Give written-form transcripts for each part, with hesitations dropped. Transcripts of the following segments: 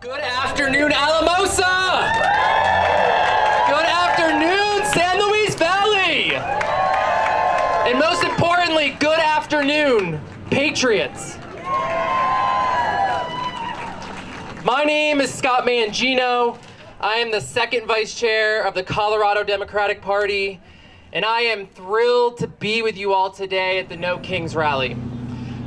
Good afternoon, Alamosa! Good afternoon, San Luis Valley! And most importantly, good afternoon, Patriots. My name is Scott Mangino. I am the second vice chair of the Colorado Democratic Party, and I am thrilled to be with you all today at the No Kings rally,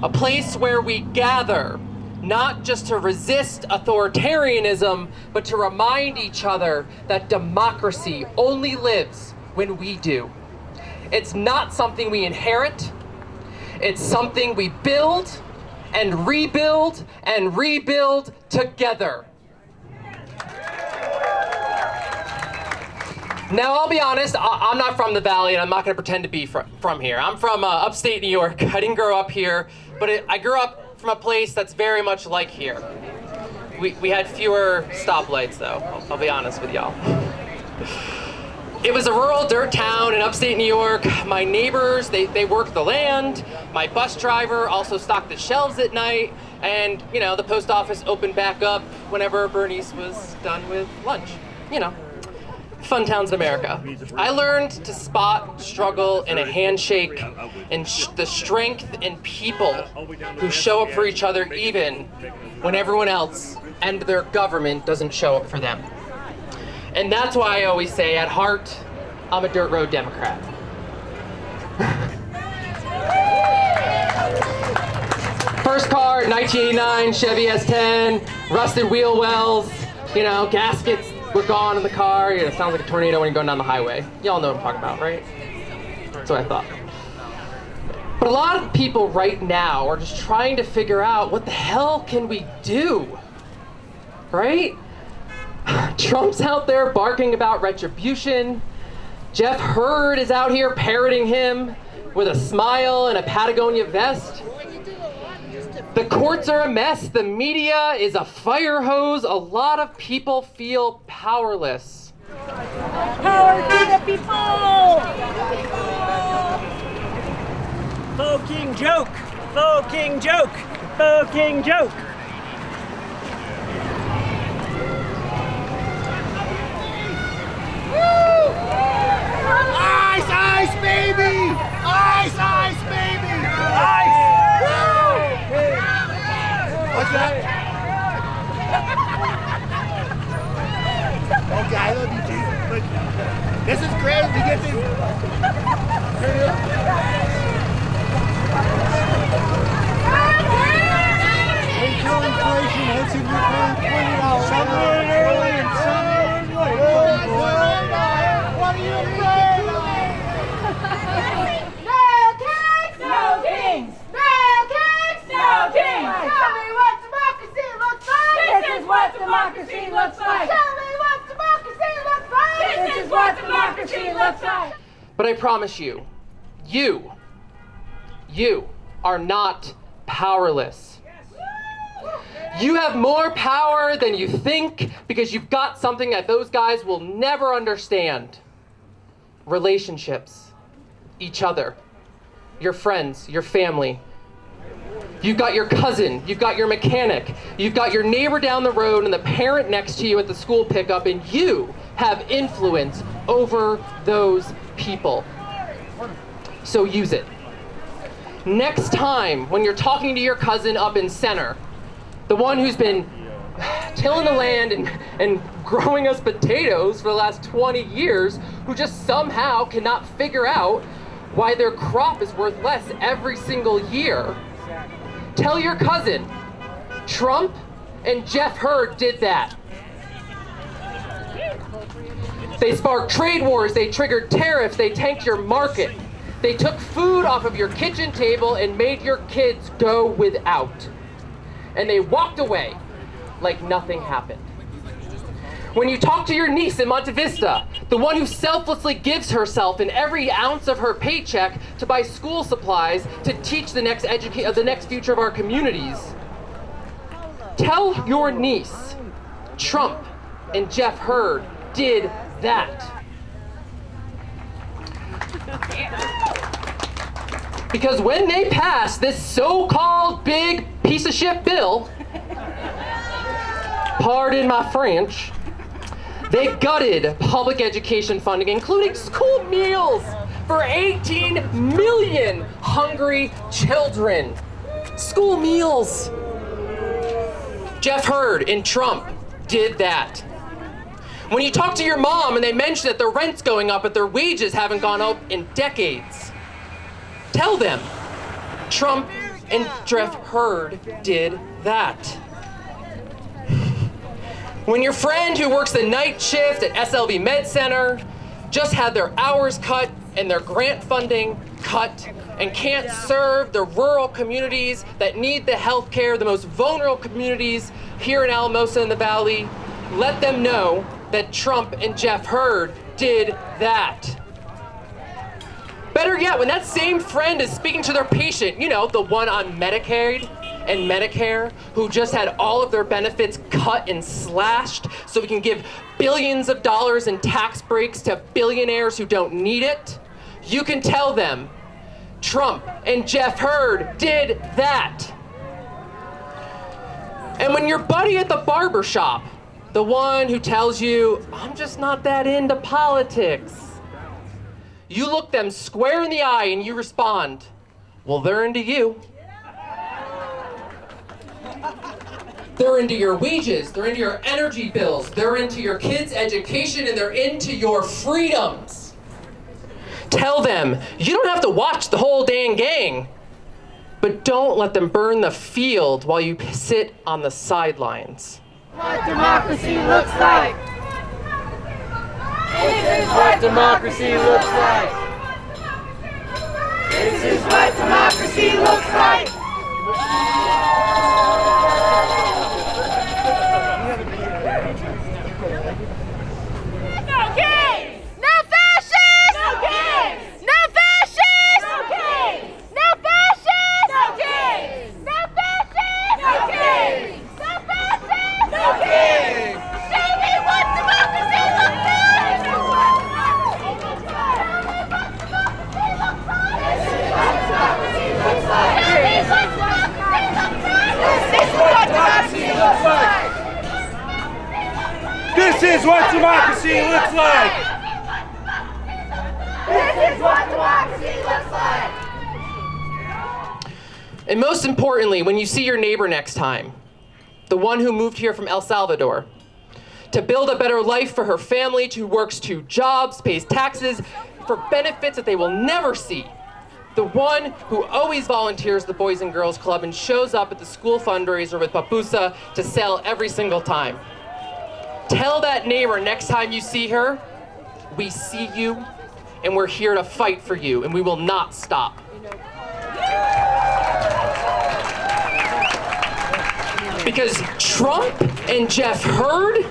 a place where we gather not just to resist authoritarianism, but to remind each other that democracy only lives when we do. It's not something we inherit, it's something we build and rebuild together. Now, I'll be honest, I'm not from the Valley, and I'm not going to pretend to be from here. I'm from upstate New York. I didn't grow up here, but I grew up from a place that's very much like here. We had fewer stoplights, though, I'll be honest with y'all. It was a rural dirt town in upstate New York. My neighbors, they worked the land. My bus driver also stocked the shelves at night. And, you know, the post office opened back up whenever Bernice was done with lunch. You know, fun towns in America. I learned to spot struggle in a handshake and the strength in people who show up for each other even when everyone else and their government doesn't show up for them. And that's why I always say, at heart, I'm a dirt road Democrat. First car, 1989, Chevy S10, rusted wheel wells, you know, gaskets were gone in the car. You know, it sounds like a tornado when you're going down the highway. Y'all know what I'm talking about, right? That's what I thought. But a lot of people right now are just trying to figure out, what the hell can we do? Right? Trump's out there barking about retribution. Jeff Hurd is out here parroting him with a smile and a Patagonia vest. The courts are a mess. The media is a fire hose. A lot of people feel powerless. Power to the people! Faux king joke! Faux king joke! Faux king joke! Ice, ice, baby! Ice, ice, baby! Ice! What's that? Okay, I love you too. But this is great. We get to turn it up. They kill inflation. Hits in your pants $20. Some in early and some in late. What are you afraid of? No kings! No kings! No kings! No kings! Tell me what democracy looks like! This is what democracy looks like! Tell me what democracy looks like! This is what democracy looks like! But I promise you, you are not powerless. You have more power than you think because you've got something that those guys will never understand. Relationships, each other, your friends, your family. You've got your cousin, you've got your mechanic, you've got your neighbor down the road and the parent next to you at the school pickup, and you have influence over those people. So use it. Next time when you're talking to your cousin up in Center, the one who's been tilling the land and growing us potatoes for the last 20 years, who just somehow cannot figure out why their crop is worth less every single year, tell your cousin, Trump and Jeff Hurd did that. They sparked trade wars, they triggered tariffs, they tanked your market. They took food off of your kitchen table and made your kids go without. And they walked away like nothing happened. When you talk to your niece in Monte Vista, the one who selflessly gives herself and every ounce of her paycheck to buy school supplies to teach the next future of our communities, tell your niece, Trump and Jeff Hurd did that. Because when they pass this so-called big piece of shit bill, pardon my French, they gutted public education funding, including school meals for 18 million hungry children. School meals. Jeff Hurd in Trump did that. When you talk to your mom and they mention that their rent's going up but their wages haven't gone up in decades, tell them Trump and Jeff Hurd did that. When your friend who works the night shift at SLV Med Center just had their hours cut and their grant funding cut and can't serve the rural communities that need the health care, the most vulnerable communities here in Alamosa in the Valley, let them know that Trump and Jeff Hurd did that. Better yet, when that same friend is speaking to their patient, you know, the one on Medicaid and Medicare, who just had all of their benefits cut and slashed so we can give billions of dollars in tax breaks to billionaires who don't need it, you can tell them Trump and Jeff Hurd did that. And when your buddy at the barber shop, the one who tells you, I'm just not that into politics, you look them square in the eye and you respond, well, they're into you. They're into your wages, they're into your energy bills, they're into your kids' education, and they're into your freedoms. Tell them, you don't have to watch the whole dang gang, but don't let them burn the field while you sit on the sidelines. What democracy looks like. This is what democracy looks like. This is what democracy looks like. No gays! No fascists! No gays! No fascists! No gays! No fascists! No gays! No fascists! No gays! No fascists! No gays! Show me what democracy looks like! Show me what democracy looks like! Show me what democracy looks like! This is what democracy looks like! This is what democracy looks like! And most importantly, when you see your neighbor next time, the one who moved here from El Salvador, to build a better life for her family, who works 2 jobs, pays taxes for benefits that they will never see, the one who always volunteers at the Boys and Girls Club and shows up at the school fundraiser with Papusa to sell every single time. Tell that neighbor next time you see her, we see you and we're here to fight for you and we will not stop. Because Trump and Jeff Hurd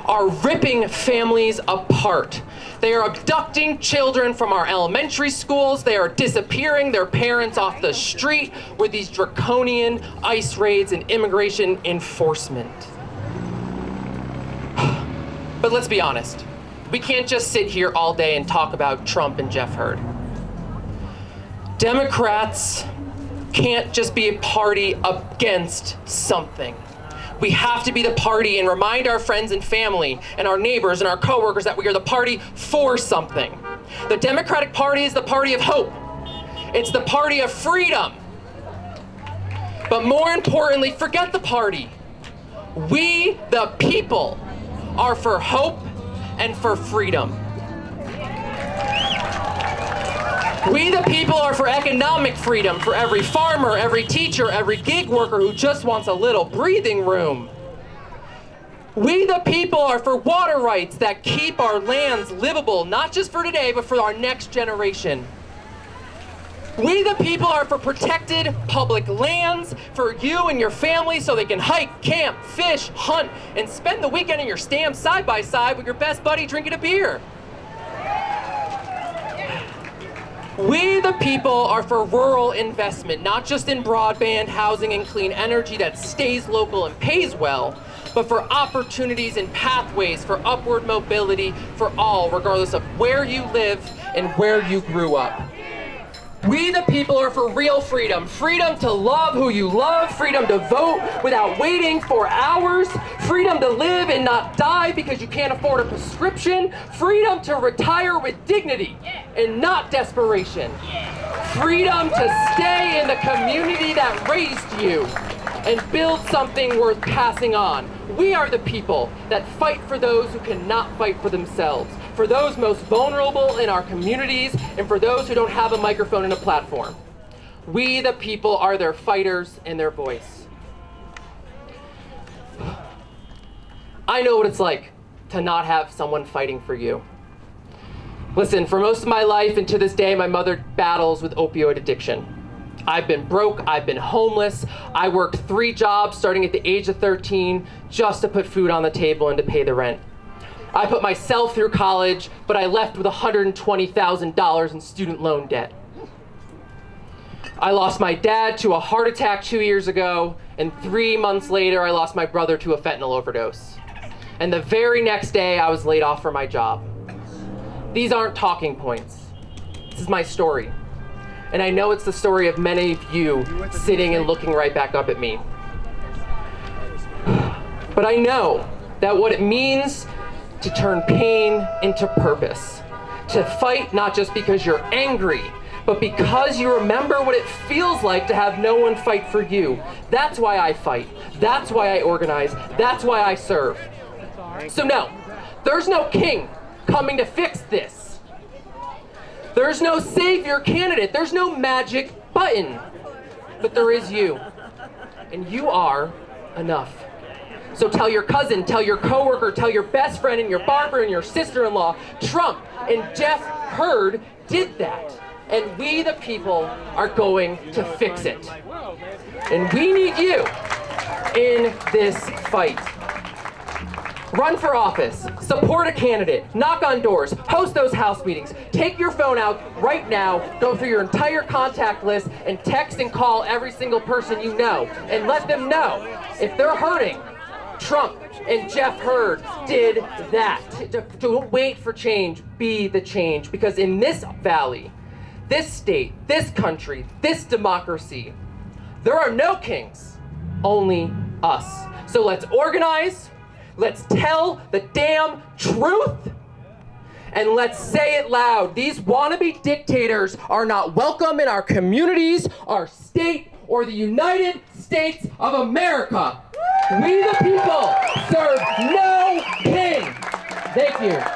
are ripping families apart. They are abducting children from our elementary schools. They are disappearing their parents off the street with these draconian ICE raids and immigration enforcement. But let's be honest. We can't just sit here all day and talk about Trump and Jeff Hurd. Democrats can't just be a party against something. We have to be the party and remind our friends and family and our neighbors and our coworkers that we are the party for something. The Democratic Party is the party of hope. It's the party of freedom. But more importantly, forget the party. We, the people, are for hope and for freedom. We, the people, are for economic freedom for every farmer, every teacher, every gig worker who just wants a little breathing room. We, the people, are for water rights that keep our lands livable, not just for today, but for our next generation. We, the people, are for protected public lands for you and your family so they can hike, camp, fish, hunt, and spend the weekend in your stam side by side with your best buddy drinking a beer. We, the people, are for rural investment, not just in broadband, housing, and clean energy that stays local and pays well, but for opportunities and pathways for upward mobility for all, regardless of where you live and where you grew up. We the people are for real freedom. Freedom to love who you love. Freedom to vote without waiting for hours. Freedom to live and not die because you can't afford a prescription. Freedom to retire with dignity and not desperation. Freedom to stay in the community that raised you and build something worth passing on. We are the people that fight for those who cannot fight for themselves, for those most vulnerable in our communities, and for those who don't have a microphone and a platform. We, the people, are their fighters and their voice. I know what it's like to not have someone fighting for you. Listen, for most of my life and to this day, my mother battles with opioid addiction. I've been broke, I've been homeless. I worked 3 jobs starting at the age of 13 just to put food on the table and to pay the rent. I put myself through college, but I left with $120,000 in student loan debt. I lost my dad to a heart attack 2 years ago, and 3 months later, I lost my brother to a fentanyl overdose. And the very next day, I was laid off from my job. These aren't talking points. This is my story. And I know it's the story of many of you sitting and looking right back up at me. But I know that what it means to turn pain into purpose, to fight not just because you're angry, but because you remember what it feels like to have no one fight for you. That's why I fight. That's why I organize. That's why I serve. So no, there's no king coming to fix this. There's no savior candidate. There's no magic button. But there is you. And you are enough. So tell your cousin, tell your coworker, tell your best friend and your barber and your sister-in-law, Trump and Jeff Hurd did that. And we, the people, are going to fix it. And we need you in this fight. Run for office, support a candidate, knock on doors, host those house meetings, take your phone out right now, go through your entire contact list, and text and call every single person you know, and let them know if they're hurting. Trump and Jeff Hurd did that. Don't wait for change, be the change. Because in this valley, this state, this country, this democracy, there are no kings, only us. So let's organize. Let's tell the damn truth, and let's say it loud. These wannabe dictators are not welcome in our communities, our state, or the United States of America. We the people serve no king. Thank you.